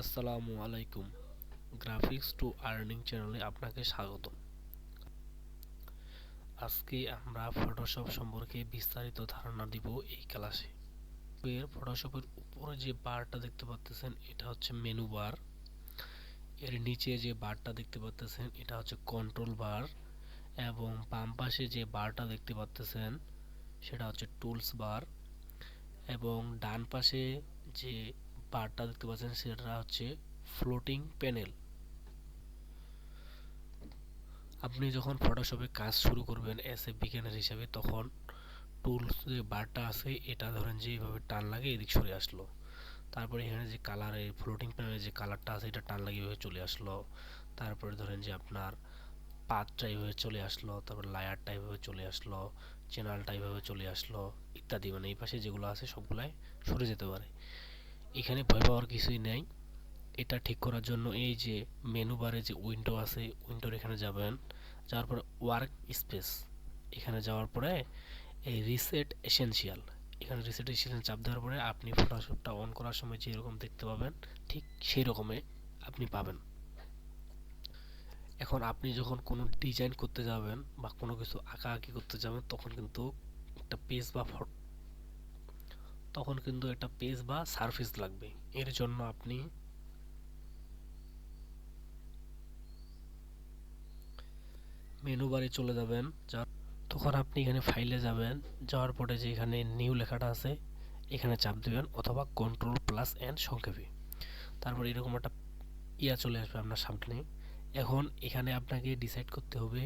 আসসালামু আলাইকুম। Graphics two earning চ্যানেলে আপনাকে স্বাগত। আজকে আমরা ফটোশপ সম্পর্কে বিস্তারিত ধারণা দিব এই ক্লাসে। ফটোশপের উপরে যে বারটা দেখতে পাচ্ছেন এটা হচ্ছে মেনু বার। এর নিচে যে বারটা দেখতে পাচ্ছেন এটা হচ্ছে কন্ট্রোল বার, এবং বাম পাশে যে বারটা দেখতে পাচ্ছেন সেটা হচ্ছে টুলস বার, এবং ডান পাশে যে বারটা দেখতে পাচ্ছেন সেটা হচ্ছে ফ্লোটিং প্যানেল। আপনি যখন ফটোশপে কাজ শুরু করবেন এস এ বিগিনার হিসেবে, তখন টুলস যে বারটা আছে এটা ধরেন যে এইভাবে টান লাগে এদিক সরে আসলো। তারপরে এখানে যে কালারে ফ্লোটিং প্যানেলে যে কালারটা আছে এটা টান লাগে এইভাবে চলে আসলো। তারপরে ধরেন যে আপনার পাথটা এইভাবে চলে আসলো, তারপর লায়ারটা এইভাবে চলে আসলো, চ্যানেলটা এইভাবে চলে আসলো ইত্যাদি। মানে এই পাশে যেগুলো আছে সবগুলাই সরে যেতে পারে। এখানে ভয় পাওয়ার কিছুই নেই। এটা ঠিক করার জন্য এই যে মেনু বারে যে উইন্ডো আছে উইন্ডোর এখানে যাবেন, যাওয়ার পরে ওয়ার্ক স্পেস, এখানে যাওয়ার পরে এই রিসেট এসেনশিয়াল, এখানে রিসেট এসেনশিয়াল চাপ দেওয়ার পরে আপনি ফটোশপটা অন করার সময় যেরকম দেখতে পাবেন ঠিক সেই রকমই আপনি পাবেন। এখন আপনি যখন কোনো ডিজাইন করতে যাবেন বা কোনো কিছু আঁকাআঁকি করতে যাবেন একটা পেজ বা তখন কিন্তু একটা পেজ বা সারফেস লাগবে। এর জন্য আপনি মেনু বারে চলে যাবেন। তখন আপনি এখানে ফাইলে যাবেন, যাওয়ার পরে যে এখানে নিউ লেখাটা আছে এখানে চাপ দিবেন, অথবা কন্ট্রোল প্লাস এন সংক্ষেপে। তারপর এরকম একটা চলে আসবে আপনার সামনে। এখন এখানে আপনাকে ডিসাইড করতে হবে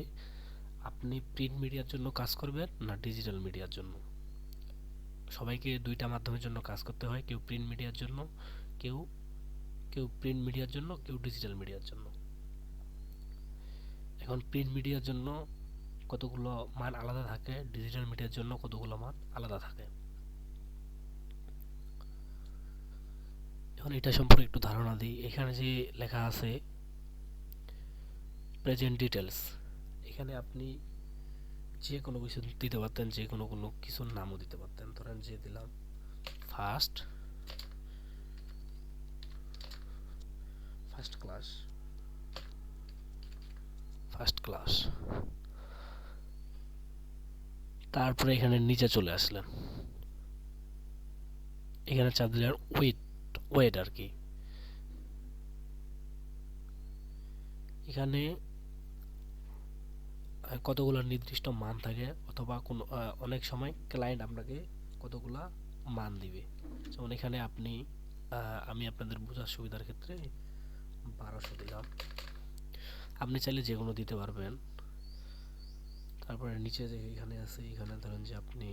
আপনি প্রিন্ট মিডিয়ার জন্য কাজ করবেন না ডিজিটাল মিডিয়ার জন্য। সবাইকে দুইটা মাধ্যমের জন্য কাজ করতে হয়, কেউ প্রিন্ট মিডিয়ার জন্য, কেউ কেউ প্রিন্ট মিডিয়ার জন্য, কেউ ডিজিটাল মিডিয়ার জন্য। এখন প্রিন্ট মিডিয়ার জন্য কতগুলো মান আলাদা থাকে, ডিজিটাল মিডিয়ার জন্য কতগুলো মান আলাদা থাকে। এখন এটা সম্পর্কে একটু ধারণা দিই। এখানে যে লেখা আছে প্রেজেন্ট ডিটেলস, এখানে আপনি যে কোনো কিছু দিতে পারতেন, যে কোনো কোনো কিছুর নামও দিতে পারতেন। ধরেন যে দিলাম first first class first class. তারপরে এখানে নিচে চলে আসলেন, এখানে চাপ দিলেন ওয়েট আর কি। এখানে কতগুলো নির্দিষ্ট মান থাকে, অথবা কোনো অনেক সময় ক্লায়েন্ট আপনাকে কতগুলা মান দিবে। যেমন এখানে আমি আপনাদের বোঝার সুবিধার ক্ষেত্রে 1200 দিলাম। আপনি চাইলে যে কোনো দিতে পারবেন। তারপরে নিচে যে এখানে আছে এখানে ধরেন যে আপনি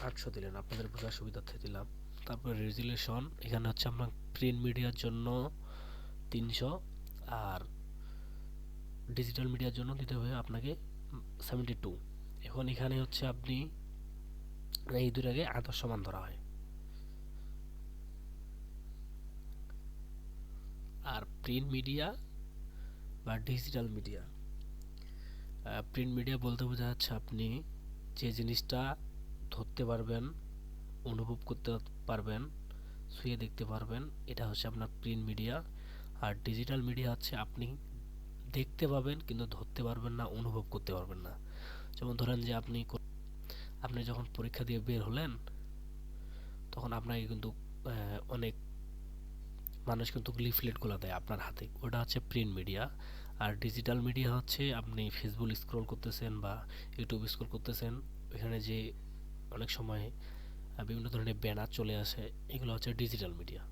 800 দিলেন, আপনাদের বোঝার সুবিধার্থে দিলাম। তারপরে রেজুলেশন এখানে হচ্ছে আপনার প্রিন্ট মিডিয়ার জন্য 300, আর ডিজিটাল মিডিয়ার জন্য দিতে হবে আপনাকে 72। এখন এখানে হচ্ছে আপনি এই দুটাকে আদর্শ মান ধরা হয়। আর প্রিন্ট মিডিয়া বা ডিজিটাল মিডিয়া, প্রিন্ট মিডিয়া বলতে বোঝা যাচ্ছে আপনি যে জিনিসটা ধরতে পারবেন, অনুভব করতে পারবেন, ছুঁয়ে দেখতে পারবেন, এটা হচ্ছে আপনার প্রিন্ট মিডিয়া। আর ডিজিটাল মিডিয়া হচ্ছে আপনি দেখতে পাবেন কিন্তু ধরতে পারবেন না, অনুভব করতে পারবেন না। যেমন ধরেন যে আপনি যখন পরীক্ষা দিয়ে বের হলেন তখন আপনাকে কিন্তু অনেক মানুষ কিন্তু লিফলেটগুলো দেয় আপনার হাতে, ওটা হচ্ছে প্রিন্ট মিডিয়া। আর ডিজিটাল মিডিয়া হচ্ছে আপনি ফেসবুক স্ক্রল করতেছেন বা ইউটিউব স্ক্রল করতেছেন, এখানে যে অনেক সময় বিভিন্ন ধরনের ব্যানার চলে আসে, এগুলো হচ্ছে ডিজিটাল মিডিয়া।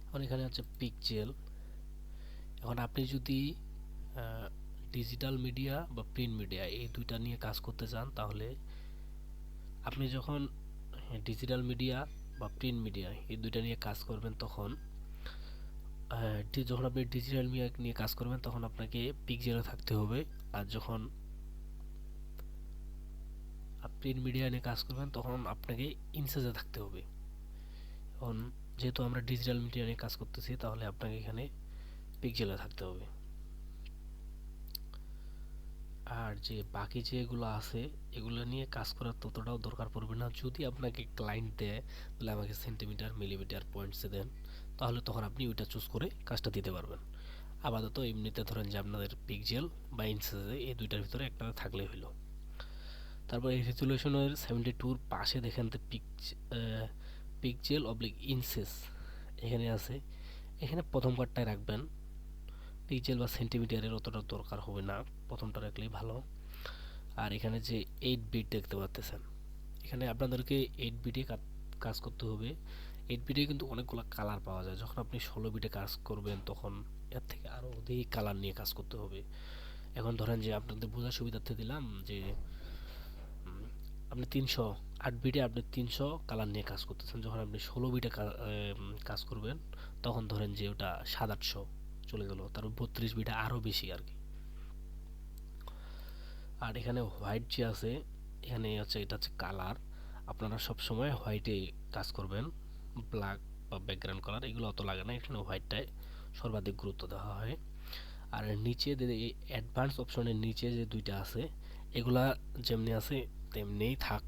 এখন এখানে হচ্ছে পিকজেল। এখন আপনি যদি ডিজিটাল মিডিয়া বা প্রিন্ট মিডিয়া এই দুইটা নিয়ে কাজ করতে চান, তাহলে আপনি যখন ডিজিটাল মিডিয়া বা প্রিন্ট মিডিয়া এই দুইটা নিয়ে কাজ করবেন, যখন আপনি ডিজিটাল মিডিয়া নিয়ে কাজ করবেন তখন আপনাকে পিকজেলে থাকতে হবে। আর যখন প্রিন্ট মিডিয়া নিয়ে কাজ করবেন তখন আপনাকে ইনসেজে থাকতে হবে। এখন যেহেতু আমরা ডিজিটাল মিডিয়া নিয়ে কাজ করতেছি তাহলে আপনাকে এখানে পিকজেলে থাকতে হবে। আর যে বাকি যেগুলো আছে এগুলো নিয়ে কাজ করার ততটাও দরকার পড়বে না। যদি আপনাকে ক্লায়েন্ট দেয় তাহলে আমাকে সেন্টিমিটার মিলিমিটার পয়েন্টসে দেন, তাহলে তখন আপনি ওইটা চুজ করে কাজটা দিতে পারবেন। আপাতত এমনিতে ধরেন যে আপনাদের পিক্সেল বা ইঞ্চেসে এই দুইটার ভিতরে একটা থাকলেই হলো। তারপর এই রেজুলেশনের 72 পাশে দেখেন তো পিক্সেল অবলিক ইঞ্চেস এখানে আছে, এখানে প্রথম পার্টটাই রাখবেন। পিক্সেল বা সেন্টিমিটারের অতটা দরকার হবে না, প্রথমটা রাখলেই ভালো। আর এখানে যে 8 বিট দেখতে পাচ্ছেন, এখানে আপনাদেরকে 8 বিটে কাজ করতে হবে। 8 বিটে কিন্তু অনেকগুলো কালার পাওয়া যায়, যখন আপনি 16 বিটে কাজ করবেন তখন এর থেকে আরও অধিক কালার নিয়ে কাজ করতে হবে। এখন ধরেন যে আপনাদের বোঝার সুবিধার্থে দিলাম যে আপনি 308 বিটে আপনি 300 কালার নিয়ে কাজ করতেছেন, যখন আপনি 16 বিটে কাজ করবেন তখন ধরেন যে ওটা 700-800 চলে গেল, তারপর 32 বিটে আরও বেশি আর কি। আর এখানে হোয়াইট যে আছে, এখানে হচ্ছে এটা হচ্ছে কালার, আপনারা সব সময় হোয়াইটে কাজ করবেন। ব্ল্যাক বা ব্যাকগ্রাউন্ড কালার এগুলো অত লাগে না, এখানে হোয়াইটটায় সর্বাধিক গুরুত্ব দেওয়া হয়। আর নিচে এই অ্যাডভান্স অপশনের নিচে যে দুইটা আছে এগুলা যেমনি আছে তেমনিই থাক,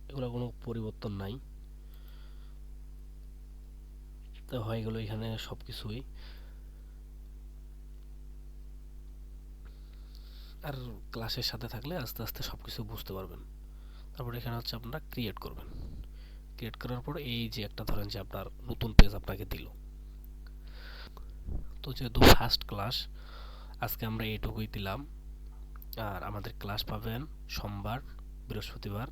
এগুলো কোনো পরিবর্তন নাই। তো হয়ে গেল এখানে সব কিছুই। আর ক্লাসের সাথে থাকলে আস্তে আস্তে সব কিছু বুঝতে পারবেন। তারপর এখানে হচ্ছে আপনারা ক্রিয়েট করবেন। ক্রিয়েট করার পর এই যে একটা ধরেন যে আপনার নতুন পেজ আপনাকে দিল। তো যেহেতু ফার্স্ট ক্লাস আজকে আমরা এইটুকুই দিলাম। আর আমাদের ক্লাস পাবেন সোমবার, বৃহস্পতিবার